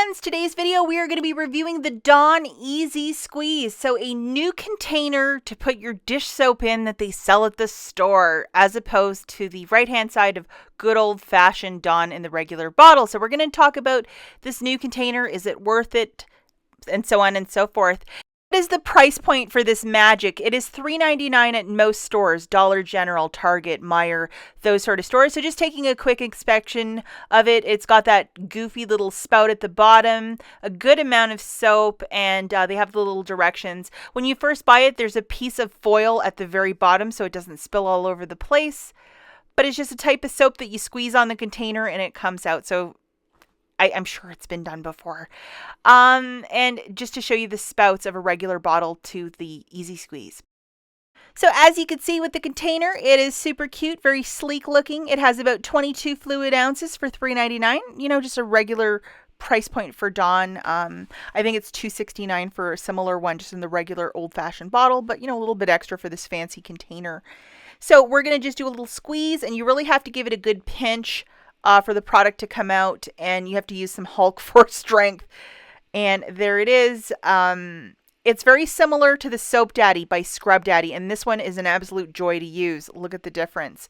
friends, today's video we are going to be reviewing the Dawn Easy Squeeze. So a new container to put your dish soap in that they sell at the store, as opposed to the right hand side of good old fashioned Dawn in the regular bottle. So we're going to talk about this new container, is it worth it, and so on and so forth. What is the price point for this magic? It is $3.99 at most stores, Dollar General, Target, Meijer, those sort of stores. So just taking a quick inspection of it, it's got that goofy little spout at the bottom, a good amount of soap, and they have the little directions. When you first buy it, there's a piece of foil at the very bottom so it doesn't spill all over the place. But it's just a type of soap that you squeeze on the container and it comes out. So I'm sure it's been done before. And just to show you the spouts of a regular bottle to the Easy Squeeze. So as you can see with the container, it is super cute, very sleek looking. It has about 22 fluid ounces for $3.99. You know, just a regular price point for Dawn. I think it's $2.69 for a similar one, just in the regular old-fashioned bottle, but you know, a little bit extra for this fancy container. So we're going to just do a little squeeze, and you really have to give it a good pinch for the product to come out, and you have to use some Hulk force strength. And there it is. It's very similar to the Soap Daddy by Scrub Daddy, and this one is an absolute joy to use. Look at the difference.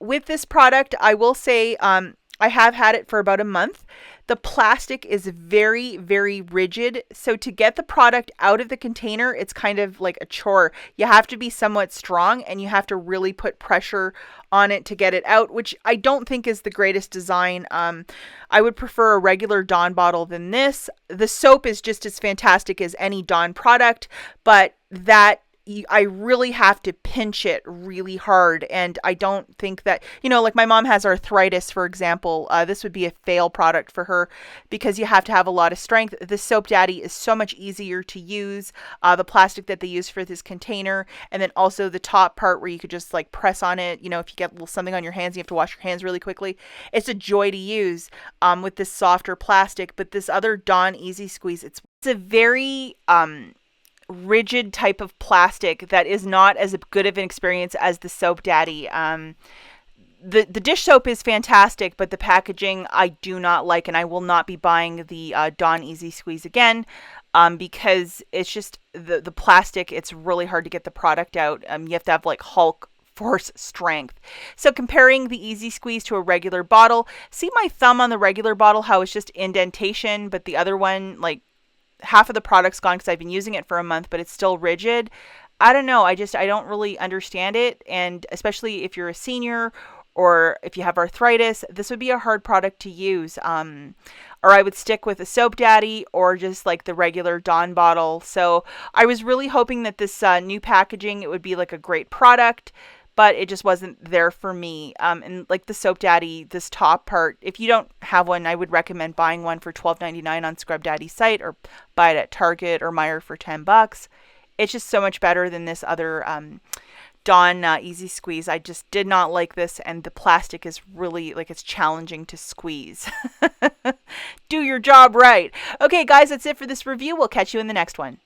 With this product, I will say I have had it for about a month. The plastic is very, very rigid. So to get the product out of the container, it's kind of like a chore. You have to be somewhat strong and you have to really put pressure on it to get it out, which I don't think is the greatest design. I would prefer a regular Dawn bottle than this. The soap is just as fantastic as any Dawn product, but I really have to pinch it really hard. And I don't think that, you know, like my mom has arthritis, for example. This would be a fail product for her because you have to have a lot of strength. The Soap Daddy is so much easier to use. The plastic that they use for this container, and then also the top part where you could just like press on it. You know, if you get a little something on your hands, you have to wash your hands really quickly. It's a joy to use with this softer plastic. But this other Dawn Easy Squeeze, it's a very rigid type of plastic that is not as good of an experience as the Soap Daddy. The dish soap is fantastic, but the packaging I do not like, and I will not be buying the Dawn Easy Squeeze again because it's just the plastic. It's really hard to get the product out. You have to have like Hulk force strength. So comparing the Easy Squeeze to a regular bottle, see my thumb on the regular bottle, how it's just indentation, but the other one, like, half of the product's gone because I've been using it for a month, but it's still rigid. I don't know. I don't really understand it. And especially if you're a senior or if you have arthritis, this would be a hard product to use. Or I would stick with a Soap Daddy or just like the regular Dawn bottle. So I was really hoping that this new packaging, it would be like a great product, but it just wasn't there for me. And like the Soap Daddy, this top part, if you don't have one, I would recommend buying one for $12.99 on Scrub Daddy's site, or buy it at Target or Meijer for $10. It's just so much better than this other Dawn Easy Squeeze. I just did not like this, and the plastic is really, like, it's challenging to squeeze. Do your job right. Okay, guys, that's it for this review. We'll catch you in the next one.